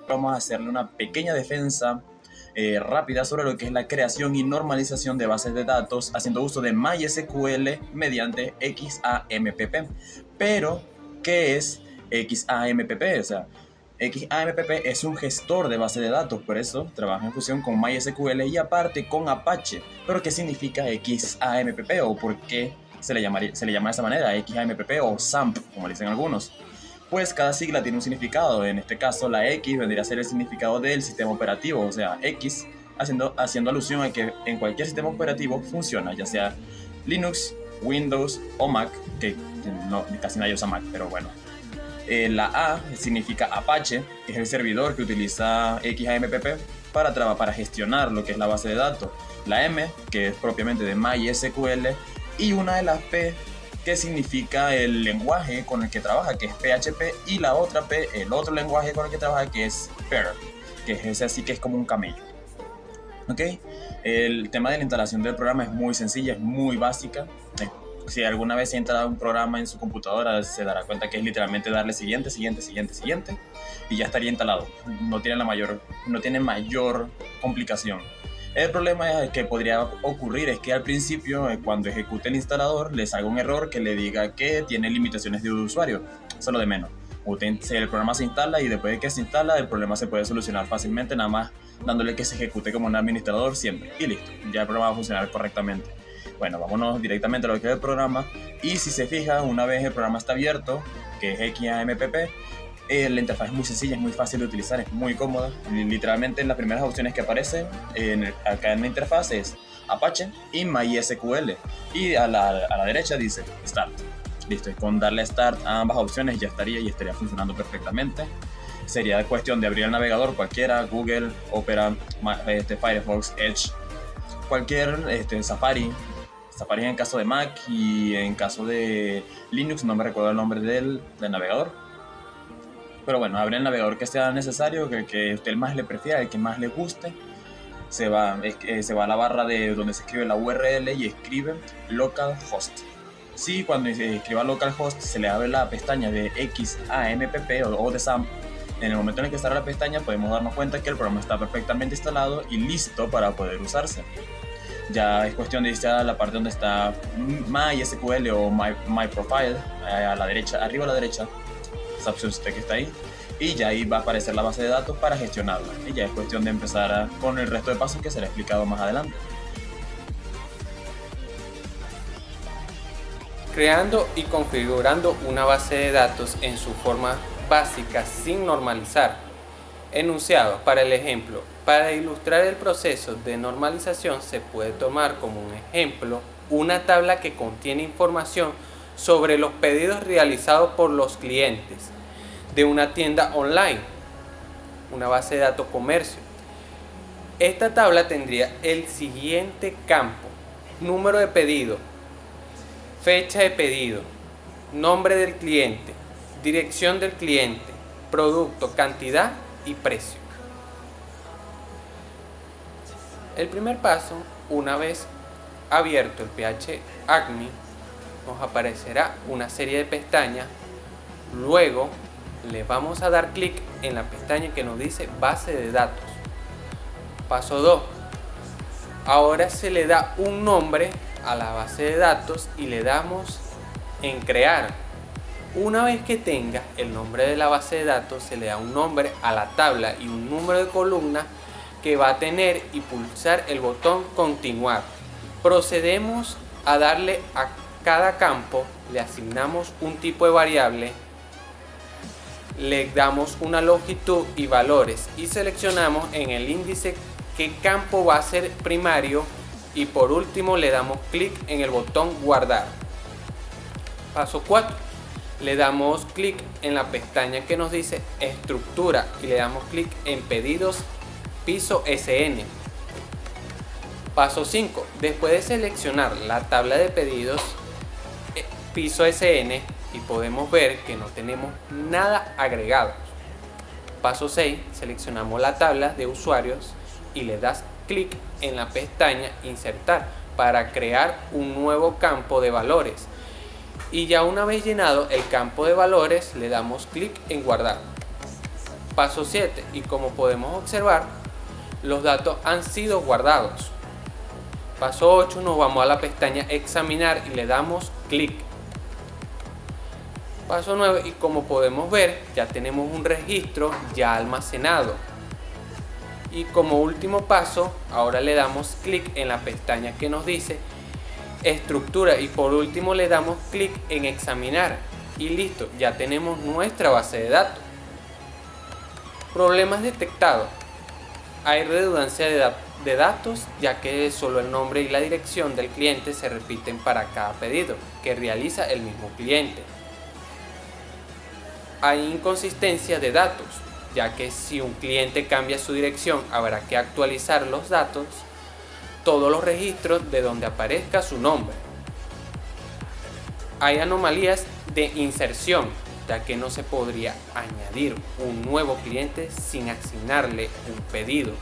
vamos a hacerle una pequeña defensa rápida sobre lo que es la creación y normalización de bases de datos haciendo uso de MySQL mediante XAMPP. Pero, ¿qué es XAMPP? O sea, XAMPP es un gestor de base de datos, por eso trabaja en fusión con MySQL y aparte con Apache. Pero ¿qué significa XAMPP o por qué se le llama de esa manera, XAMPP o SAMP, como le dicen algunos? Pues cada sigla tiene un significado. En este caso la X vendría a ser el significado del sistema operativo, o sea, X, haciendo alusión a que en cualquier sistema operativo funciona, ya sea Linux, Windows o Mac, que no, casi nadie usa Mac, pero bueno. La A significa Apache, que es el servidor que utiliza XAMPP para gestionar lo que es la base de datos. La M, que es propiamente de MySQL, y una de las P, que significa el lenguaje con el que trabaja, que es PHP, y la otra P, el otro lenguaje con el que trabaja, que es Perl, que es ese así que es como un camello. ¿Ok? El tema de la instalación del programa es muy sencilla, es muy básica. Si alguna vez se ha instalado un programa en su computadora, se dará cuenta que es literalmente darle siguiente, y ya estaría instalado. No tiene mayor complicación. El problema que podría ocurrir es que al principio, cuando ejecute el instalador, le salga un error que le diga que tiene limitaciones de usuario. Solo de menos. El programa se instala y después de que se instala, el problema se puede solucionar fácilmente, nada más dándole que se ejecute como un administrador siempre. Y listo, ya el programa va a funcionar correctamente. Bueno, vámonos directamente a lo que es el programa. Y si se fija, una vez el programa está abierto, que es XAMPP, la interfaz es muy sencilla, es muy fácil de utilizar, es muy cómoda. Literalmente las primeras opciones que aparecen acá en la interfaz es Apache y MySQL. Y a la derecha dice Start. Listo, y con darle Start a ambas opciones ya estaría funcionando perfectamente. Sería cuestión de abrir el navegador cualquiera, Google, Opera, Firefox, Edge, cualquier Safari en caso de Mac, y en caso de Linux no me recuerdo el nombre del navegador. Pero bueno, abre el navegador que sea necesario, que usted más le prefiera, el que más le guste. Se va a la barra de donde se escribe la URL y escribe localhost. Sí, cuando se escriba localhost se le abre la pestaña de XAMPP o de SAMP. En el momento en el que está la pestaña podemos darnos cuenta que el programa está perfectamente instalado y listo para poder usarse. Ya es cuestión de irse a la parte donde está MySQL o My Profile, a la derecha, arriba a la derecha, esa opción que está ahí, y ya ahí va a aparecer la base de datos para gestionarla. Y ya es cuestión de empezar con el resto de pasos que será explicado más adelante. Creando y configurando una base de datos en su forma básica sin normalizar. Enunciado para el ejemplo. Para ilustrar el proceso de normalización se puede tomar como un ejemplo una tabla que contiene información sobre los pedidos realizados por los clientes de una tienda online, una base de datos comercio. Esta tabla tendría el siguiente campo: número de pedido, fecha de pedido, nombre del cliente, dirección del cliente, producto, cantidad y precio. El primer paso, una vez abierto el PHADMIN, nos aparecerá una serie de pestañas. Luego le vamos a dar clic en la pestaña que nos dice base de datos. Paso 2. Ahora se le da un nombre a la base de datos y le damos en crear. Una vez que tenga el nombre de la base de datos, se le da un nombre a la tabla y un número de columna que va a tener, y pulsar el botón continuar. Procedemos a darle a cada campo, le asignamos un tipo de variable, le damos una longitud y valores y seleccionamos en el índice qué campo va a ser primario, y por último le damos clic en el botón guardar. Paso 4. Le damos clic en la pestaña que nos dice estructura y le damos clic en pedidos piso SN. Paso 5. Después de seleccionar la tabla de pedidos piso SN, y podemos ver que no tenemos nada agregado. Paso 6. Seleccionamos la tabla de usuarios y le das clic en la pestaña insertar para crear un nuevo campo de valores. Y ya una vez llenado el campo de valores, le damos clic en guardar. paso 7 y como podemos observar, los datos han sido guardados. Paso 8, nos vamos a la pestaña examinar y le damos clic. Paso 9 y como podemos ver ya tenemos un registro ya almacenado. Y como último paso, ahora le damos clic en la pestaña que nos dice estructura y por último le damos clic en examinar y listo, ya tenemos nuestra base de datos. Problemas detectados. Hay redundancia de datos ya que solo el nombre y la dirección del cliente se repiten para cada pedido que realiza el mismo cliente. Hay inconsistencia de datos ya que si un cliente cambia su dirección habrá que actualizar los datos, todos los registros de donde aparezca su nombre. Hay anomalías de inserción, ya que no se podría añadir un nuevo cliente sin asignarle un pedido.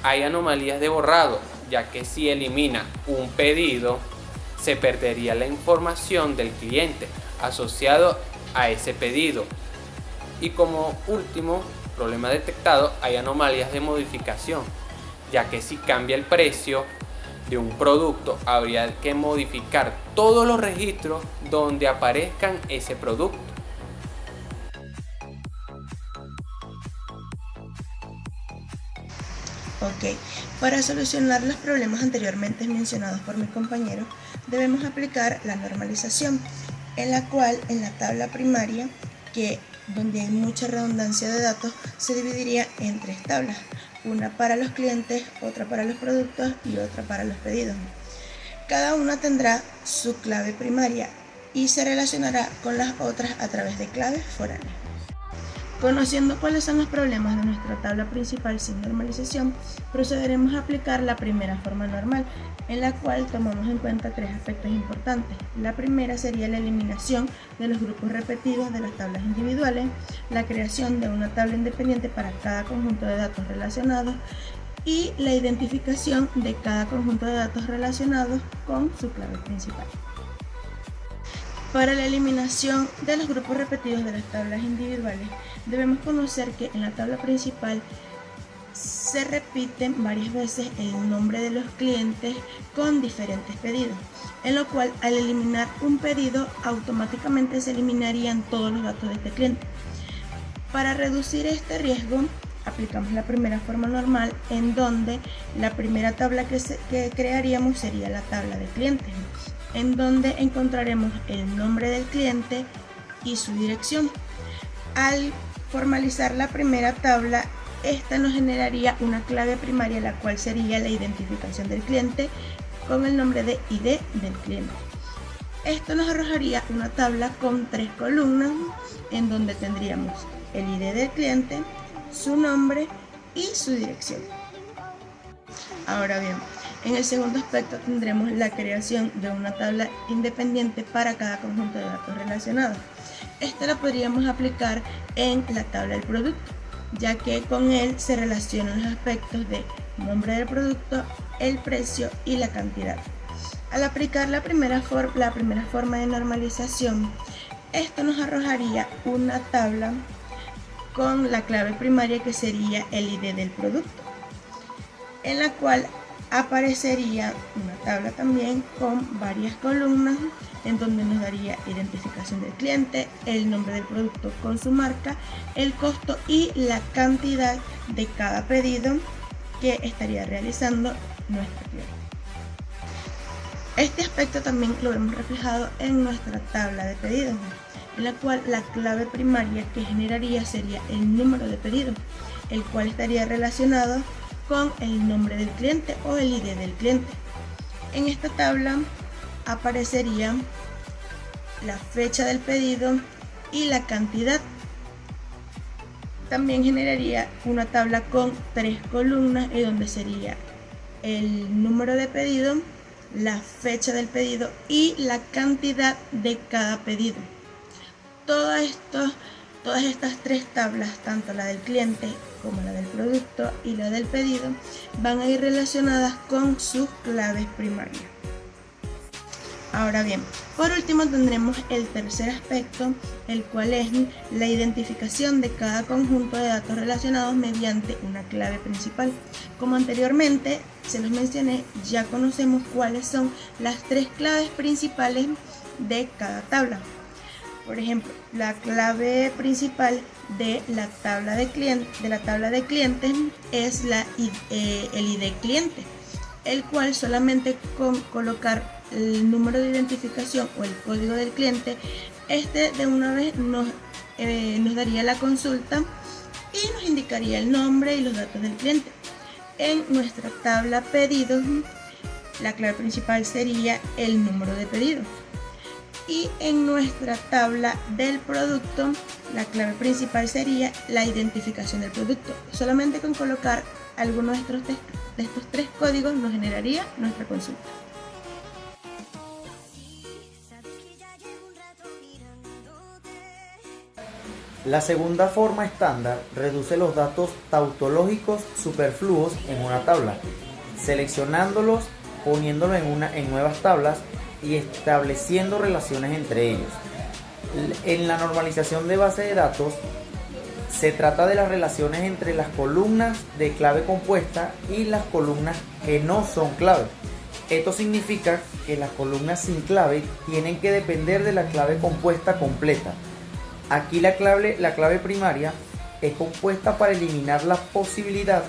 Hay anomalías de borrado, ya que si elimina un pedido, se perdería la información del cliente asociado a ese pedido. Y como último problema detectado, hay anomalías de modificación, ya que si cambia el precio de un producto habría que modificar todos los registros donde aparezcan ese producto. Ok, para solucionar los problemas anteriormente mencionados por mi compañero, debemos aplicar la normalización, en la cual en la tabla primaria, donde hay mucha redundancia de datos, se dividiría en 3 tablas. Una para los clientes, otra para los productos y otra para los pedidos. Cada una tendrá su clave primaria y se relacionará con las otras a través de claves foráneas. Conociendo cuáles son los problemas de nuestra tabla principal sin normalización, procederemos a aplicar la primera forma normal, en la cual tomamos en cuenta 3 aspectos importantes. La primera sería la eliminación de los grupos repetidos de las tablas individuales, la creación de una tabla independiente para cada conjunto de datos relacionados y la identificación de cada conjunto de datos relacionados con su clave principal. Para la eliminación de los grupos repetidos de las tablas individuales, debemos conocer que en la tabla principal se repiten varias veces el nombre de los clientes con diferentes pedidos, en lo cual al eliminar un pedido automáticamente se eliminarían todos los datos de este cliente. Para reducir este riesgo, aplicamos la primera forma normal, en donde la primera tabla que crearíamos sería la tabla de clientes, en donde encontraremos el nombre del cliente y su dirección. Al formalizar la primera tabla, esta nos generaría una clave primaria, la cual sería la identificación del cliente con el nombre de ID del cliente. Esto nos arrojaría una tabla con 3 columnas, en donde tendríamos el ID del cliente, su nombre y su dirección. Ahora bien, en el segundo aspecto tendremos la creación de una tabla independiente para cada conjunto de datos relacionados. Esta la podríamos aplicar en la tabla del producto, ya que con él se relacionan los aspectos de nombre del producto, el precio y la cantidad. Al aplicar la primera forma de normalización, esto nos arrojaría una tabla con la clave primaria, que sería el ID del producto, en la cual aparecería una tabla también con varias columnas, en donde nos daría identificación del cliente, el nombre del producto con su marca, el costo y la cantidad de cada pedido que estaría realizando nuestro cliente. Este aspecto también lo vemos reflejado en nuestra tabla de pedidos, en la cual la clave primaria que generaría sería el número de pedido, el cual estaría relacionado con el nombre del cliente o el ID del cliente. En esta tabla aparecería la fecha del pedido y la cantidad. También generaría una tabla con 3 columnas, en donde sería el número de pedido, la fecha del pedido y la cantidad de cada pedido. Todas estas 3 tablas, tanto la del cliente como la del producto y la del pedido, van a ir relacionadas con sus claves primarias. Ahora bien, por último tendremos el tercer aspecto, el cual es la identificación de cada conjunto de datos relacionados mediante una clave principal. Como anteriormente se los mencioné, ya conocemos cuáles son las 3 claves principales de cada tabla. Por ejemplo, la clave principal de la tabla de clientes es el ID cliente, el cual solamente con colocar el número de identificación o el código del cliente, de una vez nos daría la consulta y nos indicaría el nombre y los datos del cliente. En nuestra tabla pedidos, la clave principal sería el número de pedido. Y en nuestra tabla del producto, la clave principal sería la identificación del producto. Solamente con colocar alguno de estos 3 códigos nos generaría nuestra consulta. La segunda forma estándar reduce los datos tautológicos superfluos en una tabla, seleccionándolos, poniéndolos en nuevas tablas y estableciendo relaciones entre ellos. En la normalización de base de datos se trata de las relaciones entre las columnas de clave compuesta y las columnas que no son clave. Esto significa que las columnas sin clave tienen que depender de la clave compuesta completa. Aquí la clave primaria es compuesta para eliminar la posibilidad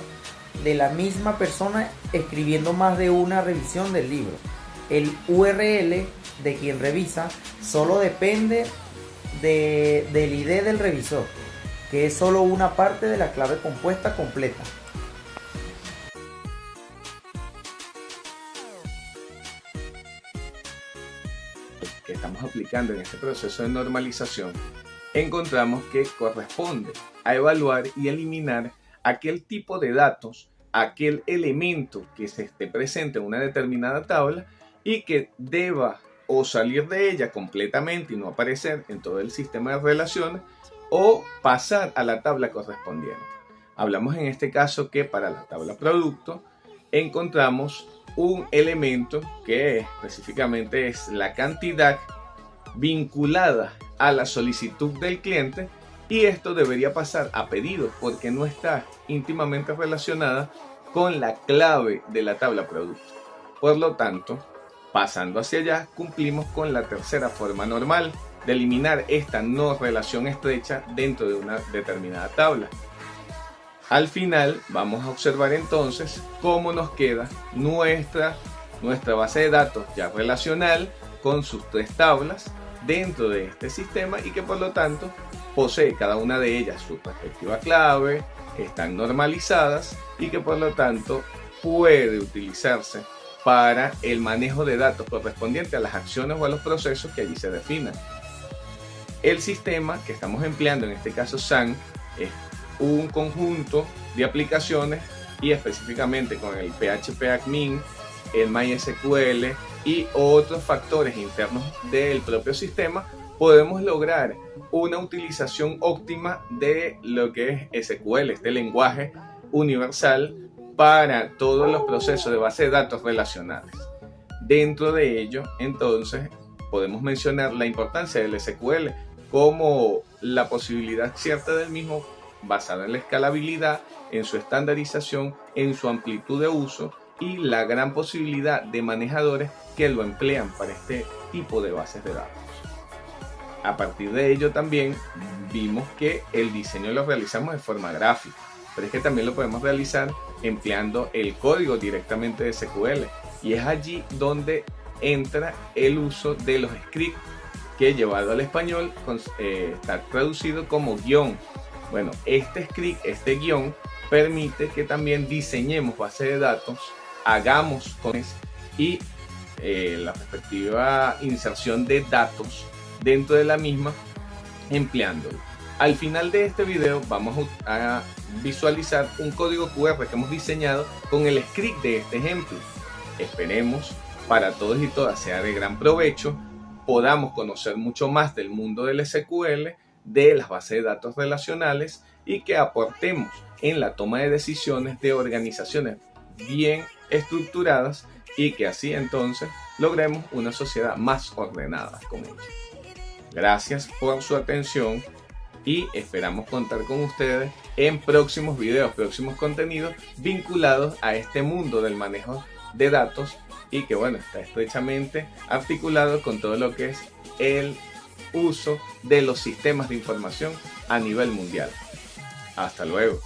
de la misma persona escribiendo más de una revisión del libro. El URL de quien revisa solo depende del ID del revisor, que es solo una parte de la clave compuesta completa. Que estamos aplicando en este proceso de normalización, encontramos que corresponde a evaluar y eliminar aquel tipo de datos, aquel elemento que se esté presente en una determinada tabla y que deba o salir de ella completamente y no aparecer en todo el sistema de relaciones, o pasar a la tabla correspondiente. Hablamos en este caso que para la tabla producto encontramos un elemento que específicamente es la cantidad vinculada a la solicitud del cliente, y esto debería pasar a pedido porque no está íntimamente relacionada con la clave de la tabla producto. Por lo tanto, pasando hacia allá, cumplimos con la tercera forma normal de eliminar esta no relación estrecha dentro de una determinada tabla. Al final vamos a observar entonces cómo nos queda nuestra base de datos ya relacional con sus 3 tablas dentro de este sistema, y que por lo tanto posee cada una de ellas su respectiva clave, están normalizadas y que por lo tanto puede utilizarse para el manejo de datos correspondiente a las acciones o a los procesos que allí se definan. El sistema que estamos empleando, en este caso SAN, es un conjunto de aplicaciones, y específicamente con el PHP-Admin, el MySQL y otros factores internos del propio sistema, podemos lograr una utilización óptima de lo que es SQL, este lenguaje universal para todos los procesos de base de datos relacionales. Dentro de ello, entonces, podemos mencionar la importancia del SQL como la posibilidad cierta del mismo, basada en la escalabilidad, en su estandarización, en su amplitud de uso y la gran posibilidad de manejadores que lo emplean para este tipo de bases de datos. A partir de ello también vimos que el diseño lo realizamos de forma gráfica, pero es que también lo podemos realizar empleando el código directamente de SQL, y es allí donde entra el uso de los scripts, que llevado al español está traducido como guión. Bueno, este script, este guión, permite que también diseñemos bases de datos, hagamos y la respectiva inserción de datos dentro de la misma, empleándolo. Al final de este video vamos a visualizar un código QR que hemos diseñado con el script de este ejemplo. Esperemos para todos y todas sea de gran provecho, podamos conocer mucho más del mundo del SQL, de las bases de datos relacionales, y que aportemos en la toma de decisiones de organizaciones bien estructuradas, y que así entonces logremos una sociedad más ordenada con ellos. Gracias por su atención y esperamos contar con ustedes en próximos videos, próximos contenidos vinculados a este mundo del manejo de datos y que bueno, está estrechamente articulado con todo lo que es el uso de los sistemas de información a nivel mundial. Hasta luego.